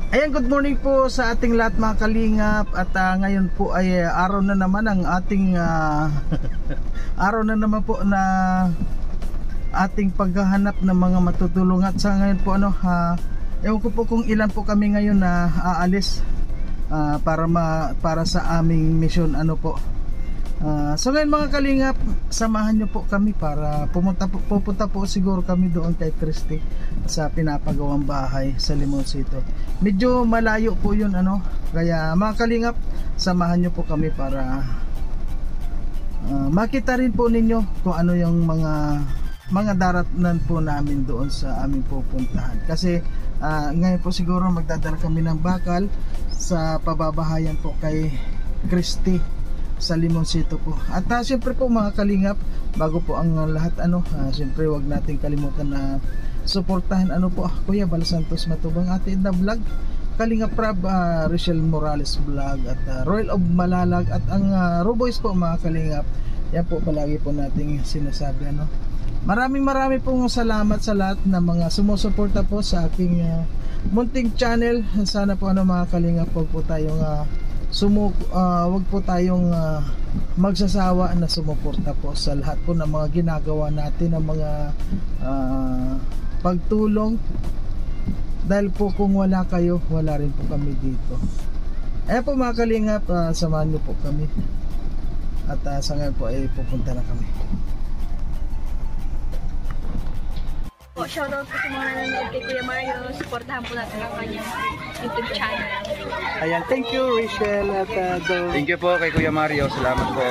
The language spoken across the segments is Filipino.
Ayan, good morning po sa ating lahat mga kalingap. At ngayon po ay araw na naman ang ating araw na naman po na ating paghahanap ng mga matutulong. At sa ngayon po ewan ko po kung ilan po kami ngayon na aalis para sa aming mission so ngayon mga kalingap, samahan nyo po kami para pupunta po siguro kami doon kay Christy sa pinapagawang bahay sa Limoncito. Medyo malayo po yun kaya mga kalingap, samahan nyo po kami para makita rin po ninyo kung ano yung mga daratnan po namin doon sa aming pupuntahan. Kasi ngayon po siguro magdadala kami ng bakal sa pababahayan po kay Christy sa Limoncito po. At siyempre po mga kalingap, bago po ang lahat siyempre wag nating kalimutan na suportahan Kuya Bal Santos Matubang, Ate Edna Vlog, Kalingap Prab, Richelle Morales Vlog, at Royal of Malalag, at ang Roboys po mga kalingap. Yan po palagi po nating sinasabi Maraming pong salamat sa lahat ng mga sumusuporta po sa aking munting channel. Sana po mga kalingap, wag po tayong wag po tayong magsasawa na sumuporta po sa lahat po ng mga ginagawa natin, ng mga pagtulong, dahil po kung wala kayo, wala rin po kami dito. Ayan po mga kalingap, samahan niyo po kami. At sa ngayon po ay pupunta na kami. Shoutout po sa mga nanonood kay Kuya Mario. Supportahan po natin ang kanyang YouTube channel. Ayan, thank you Richelle at Thank you po kay Kuya Mario. Salamat po.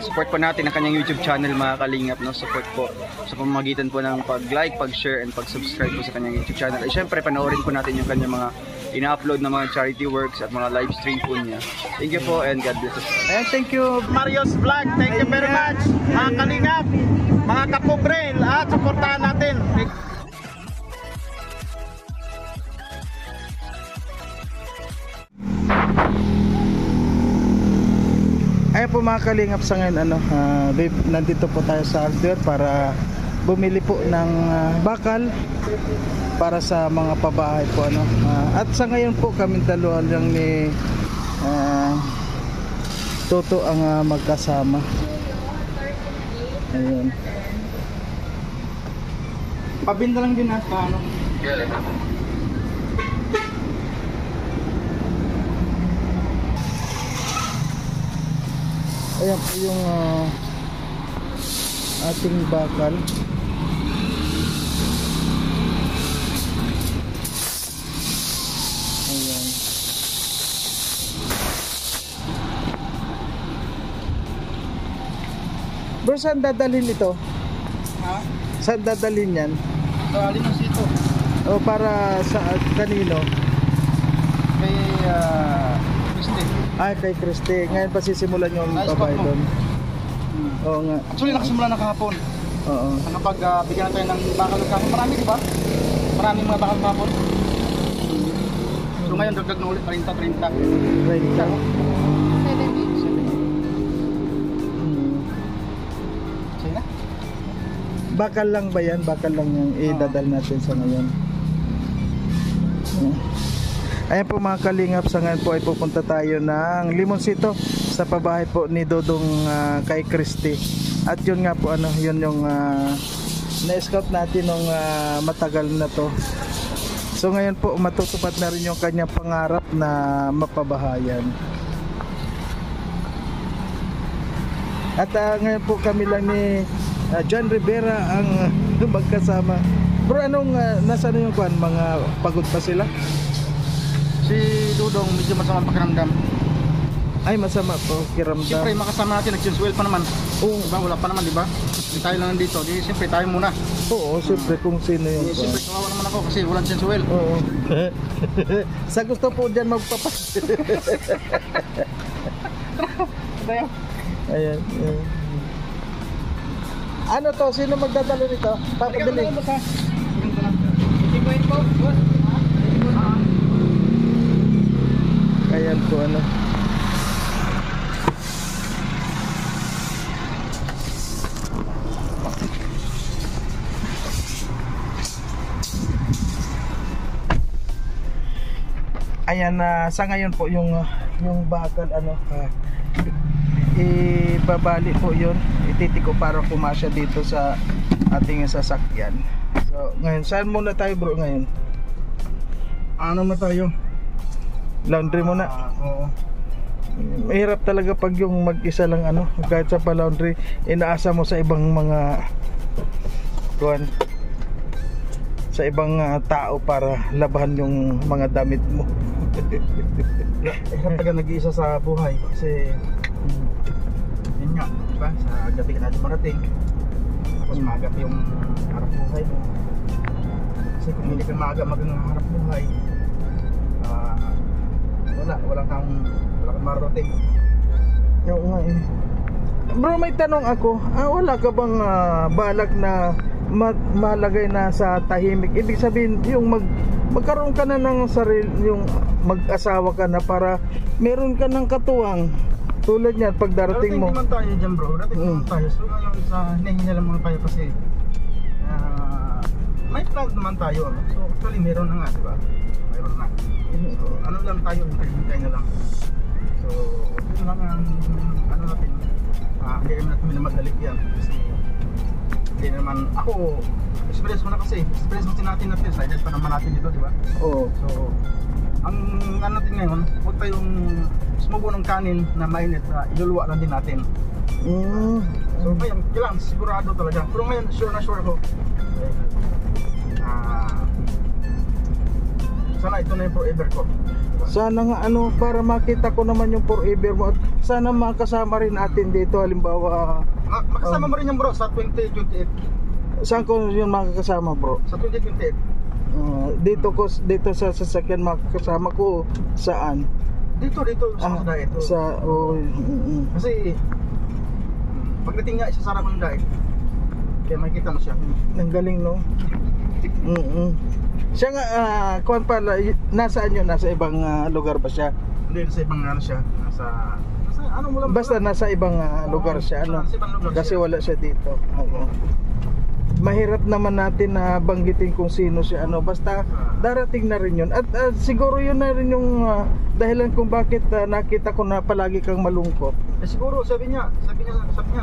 Support po natin ang kanyang YouTube channel mga kalingap. Support po sa pamamagitan po ng pag-like, pag-share, and pag-subscribe po sa kanyang YouTube channel. At syempre, panoorin po natin yung kanyang mga ina-upload na mga charity works at mga live stream po niya. Thank you po and God bless us. Ayan, thank you Mario's Vlog. Thank you very much mga kalingap, mga kapobre, at suportahan natin. Ayan po mga kalingap, sa ngayon nandito po tayo sa hardware para bumili po ng bakal para sa mga pabahay po at sa ngayon po kami dalawa lang ni Toto ang magkasama. Ayun, pabinda lang din ayan po yung ating bakal. Ayan. Bro, saan dadalhin ito? Saan dadalhin yan? Sa Limoncito. O para sa kanino? Kay Christy. Ay, kay Christy. Ngayon pa sisimulan yung babae doon. Oo nga. Actually, nakasimula na kahapon. Oo. Bigyan natin ng bakal kahapon. Marami, di ba? Maraming mga bakal kahapon. So ngayon, dagdag na ulit. 30. Sige na. Bakal lang ba yan? Bakal lang yung idadal natin sa ngayon. Ayan po mga kalingap, sa ngayon po ay pupunta tayo ng Limoncito sa pabahay po ni Dodong kay Christy. At yun nga po yun yung na-scout natin nung matagal na to. So ngayon po matutupad na rin yung kanyang pangarap na mapabahayan. At ngayon po kami lang ni John Rivera ang magkasama. Bro, nasaan yung mga pagod pa sila? Si Dudong medyo masama pakiramdam. Ay, masama po kiramdam. Siyempre makasama natin, nag-chinsuel pa naman. Oo. Diba, wala pa naman, diba? Hindi tayo lang nandito, di siyempre tayo muna. Oo, siyempre kung sino yung Siyempre kawawa naman ako kasi walang chinsuel. Oo. Sa gusto po dyan magpapas. Ayan. Ano to? Sino magdadalo nito? Papadali. Ayan po Ayan na sa ngayon po yung bakal ibabali po yun, ititiko para pumasya dito sa ating sasakyan. So ngayon, saan muna tayo bro ngayon? Ano na tayo? Laundry muna. Oo. Mahirap talaga pag yung mag-isa lang kahit sa pa-laundry, inaasa mo sa ibang mga sa ibang tao para labahan yung mga damit mo. Hirap talaga nag-iisa sa buhay kasi yun nga, diba? Sa gabi ka na dumarating, tapos maaga pa yung harap buhay mo. Kasi kung hindi ka maaga harap buhay, wala kang mararating. Oo nga eh. Bro, may tanong ako, wala ka bang balak na malagay na sa tahimik? Ibig sabihin yung magkaroon ka na ng sarili, yung mag-asawa ka na para meron ka ng katuwang tulad niyan pag darating mo. Darating naman tayo dyan bro, darating naman tayo. So ngayon sa hinahinga lang muna tayo kasi may plan naman tayo. So actually meron na nga, diba? Meron na. So ano lang tayo, hintay na lang. So yun lang ang natin. Hindi naman natin minamadalik yan kasi hindi naman ako, experience ko na kasi, experience natin excited pa naman natin dito, diba? Oo. So ang natin ngayon, huwag tayong sumubo ng kanin na mainit, iluluwa lang din natin. So ngayon, kailangan sigurado talaga. Pero ngayon, sure na sure ako. Sana ito na yung forever ko. Diba? Sana nga para makita ko naman yung forever mo at sana makasama rin natin dito, halimbawa makasama mo rin yan bro sa 2028. Saan ko yun makakasama bro? Sa 2028. Dito sa sasakyan makakasama ko saan? Dito sa daet. Kasi pagdating nga isasara mo ng daet, kaya makikita mo siya. Ang galing no? Siya nga, kuwan pala, nasaan yun? Nasa ibang lugar ba siya? Hindi, nasa ibang siya. Nasa ano mo lang. Basta nasa ibang lugar siya, Nasa ibang lugar kasi siya. wala siya dito. Mahirap naman natin na banggitin kung sino siya, basta darating na rin yun. At siguro yun na rin yung dahilan kung bakit nakita ko na palagi kang malungkot. Siguro sabi niya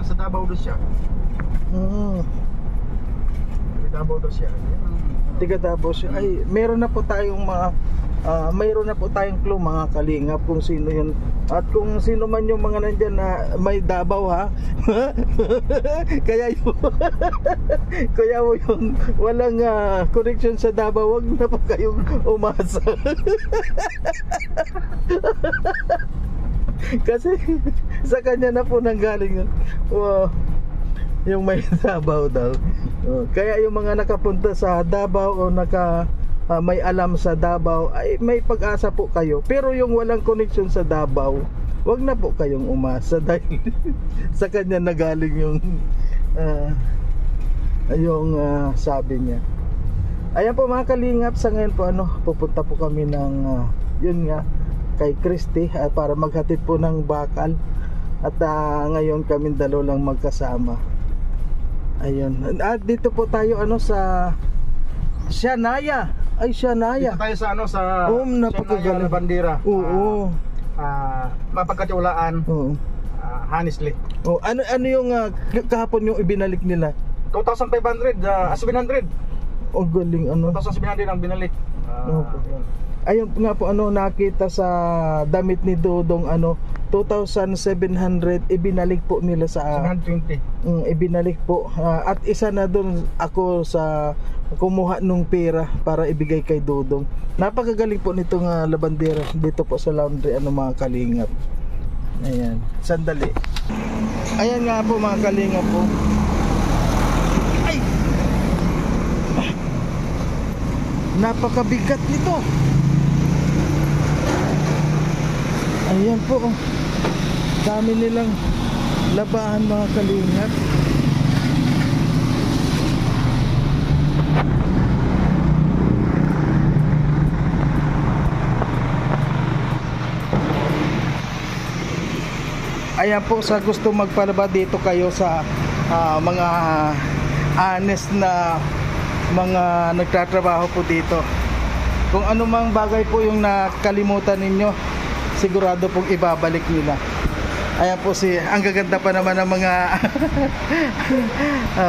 sa Davao daw siya. Davao daw siya. Tiga Davao siya. Ay, mayroon na po tayong clue mga kalingap kung sino yun. At kung sino man yung mga nandyan na may Davao ha. Kaya yung walang connection sa Davao, wag na po kayong umasa. Kasi sa kanya na po nanggaling yun. Yung may Davao daw. Kaya yung mga nakapunta sa Davao o may alam sa Davao ay may pag-asa po kayo. Pero yung walang connection sa Davao, wag na po kayong umasa dahil sa kanya nagaling yung sabi niya. Ayan po mga kalingap, sa ngayon po pupunta po kami ng yun nga kay Christy para maghatid po ng bakal. At ngayon kami dalawa lang magkasama. Ayun. At dito po tayo sa Sianaya. Ay, Sianaya. Dito tayo sa sa napakagaling na bandera. Oo. Mapagkatiwalaan. Oo. Honestly. Ano yung kahapon yung ibinalik nila? 2,500 700. Galing 2,700 ang binalik. Ayun nga po nakita sa damit ni Dodong 2,700 ibinalik po nila sa 720. Ibinalik po at isa na doon ako sa kumuha nung pera para ibigay kay Dodong. Napakagaling po nitong labandera dito po sa laundry mga kalingap. Ayan, sandali. Ayan nga po mga kalingap po. Ay! Napakabigat nito. Ayan po. Dami nilang labahan mga kalingap. Ayan po, sa gusto magpalaba dito kayo sa mga honest na mga nagtatrabaho po dito. Kung anumang bagay po yung nakalimutan ninyo, sigurado pong ibabalik nila. Ayan po ang gaganda pa naman ng mga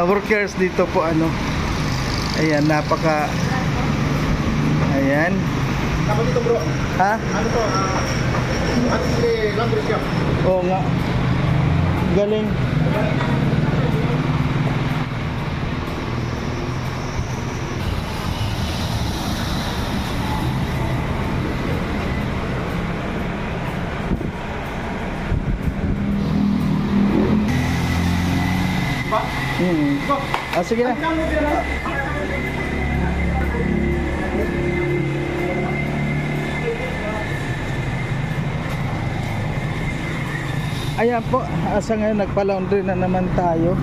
workers dito po ano. Ayan, ayan. Tapos dito bro, Ha? ano to? Laundry shop. Oo nga. Galing. Sige na. Ayan po, asa ngayon nagpa-laundry na naman tayo.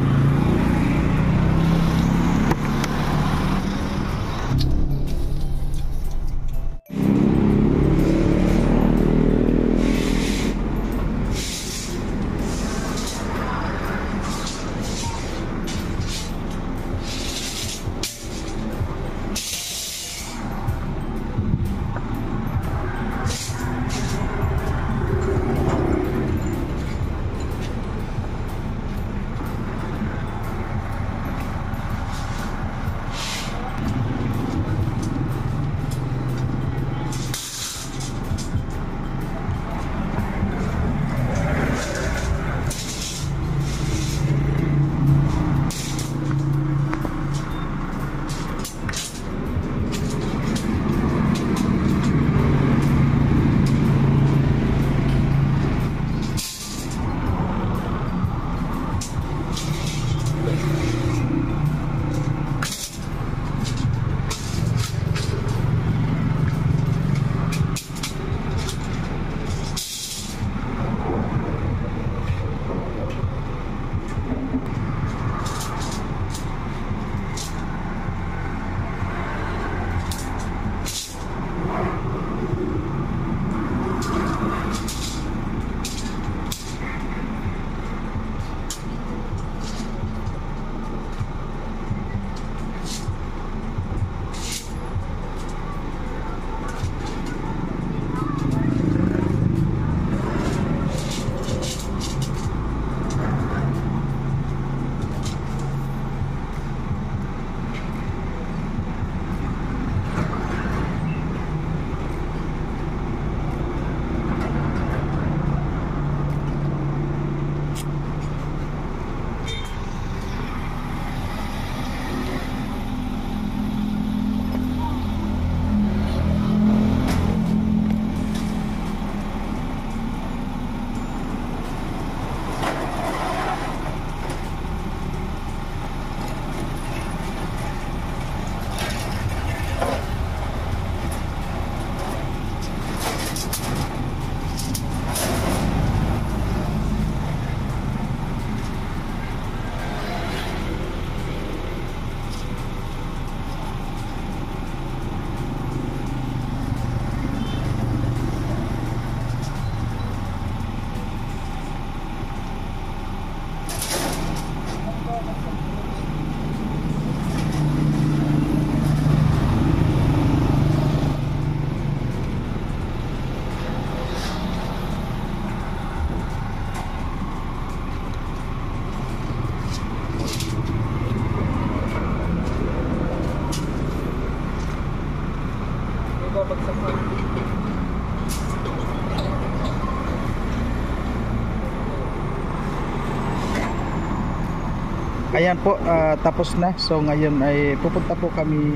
Ayan po, tapos na. So ngayon ay pupunta po kami,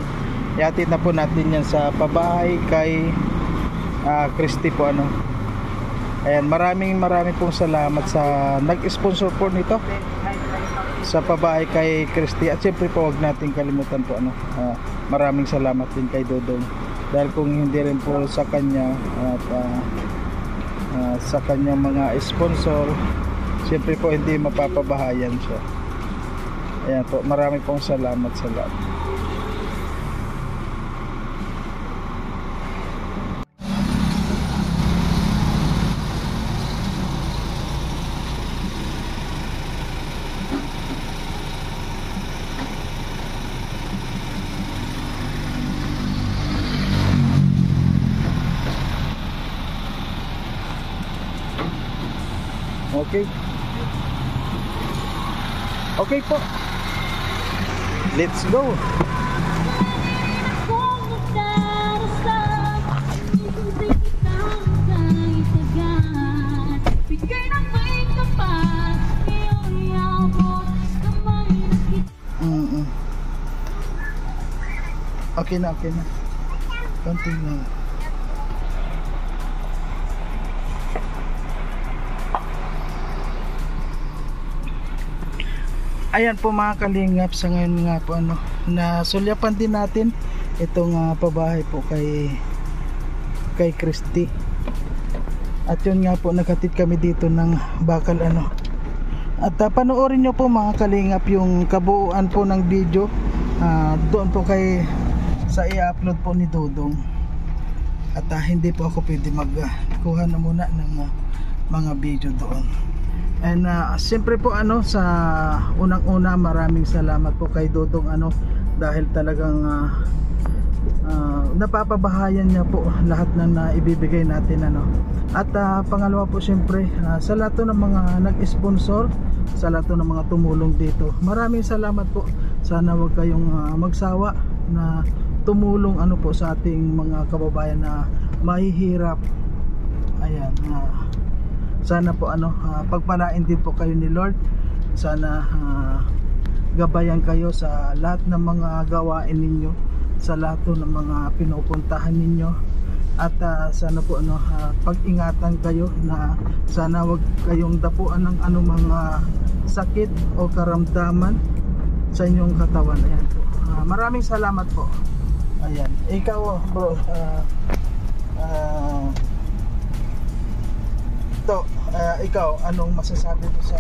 ihatid na po natin yan sa pabahay kay Christy po ano. Ayan, maraming pong salamat sa nag-sponsor po nito sa pabahay kay Christy. At syempre po, wag natin kalimutan po ano, maraming salamat din kay Dodong, dahil kung hindi rin po sa kanya at sa kanyang mga sponsor, syempre po hindi mapapabahayan siya. Ayan po, marami pong salamat sa lahat. Okay. Okay po. Let's go. Okay na, okay na. Konting na. Ayan po mga kalingap, sa ngayon nga po na sulyapan din natin itong pabahay po kay Christy. At yun nga po, naghatid kami dito ng bakal At panoorin nyo po mga kalingap yung kabuuan po ng video. Doon po sa i-upload po ni Dodong. At hindi po ako pwede magkuha na muna ng mga video doon. And siyempre po sa unang-una, maraming salamat po kay Dodong dahil talagang napapabahayan niya po lahat ng naibibigay natin At pangalawa po siyempre sa lahat ng mga nag-sponsor, sa lahat ng mga tumulong dito. Maraming salamat po. Sana wag kayong magsawa na tumulong po sa ating mga kababayan na mahihirap. Ayan, sana po pagpalain din po kayo ni Lord. Sana gabayan kayo sa lahat ng mga gawain ninyo, sa lahat ng mga pinupuntahan ninyo. At sana po pag-ingatan kayo na sana wag kayong dapuan ng mga sakit o karamdaman sa inyong katawan. Ayan po. Maraming salamat po. Ayan. Ikaw bro, ikaw, anong masasabi mo sa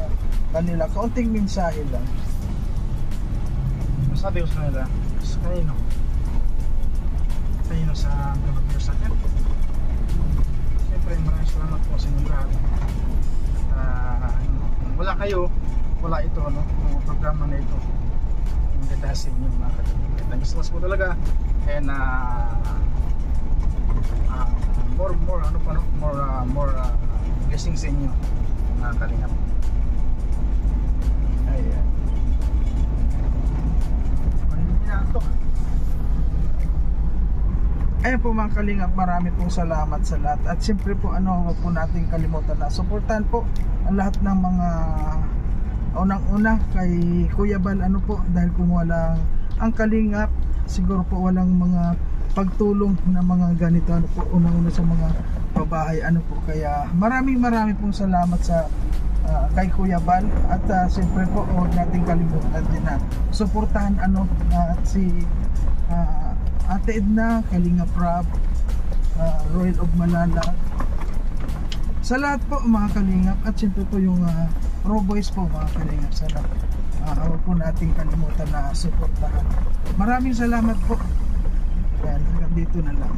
kanila? Kaunting mensahe lang. Masabi ko sa kanila, kanino sa gobyerno sa atin. Siyempre maraming salamat po sa inyong lahat. Wala kayo, wala ito yung programa na ito. Hindi dahil sa inyo mga kaibigan. Nag-islas po talaga. And more blessing sa inyo mga kalingap. Ayan. Ayan po mga kalingap, marami pong salamat sa lahat. At siyempre po huwag po natin kalimutan na suportahan po ang lahat ng mga unang-una kay Kuya Bal po, dahil kung walang ang kalingap, siguro po walang mga pagtulong na mga ganito po, unang-una sa mga pabahay po. Kaya maraming pong salamat sa kay Kuya Bal. At siyempre po huwag natin kalimutan din na suportahan si Ate Edna, Kalinga Prab, Royal of Malala, sa lahat po mga kalingap. At siyempre po yung Raw Boys po mga kalingap. Sana huwag po natin kalimutan na suportahan. Maraming salamat po. Yan, hanggang dito na lang.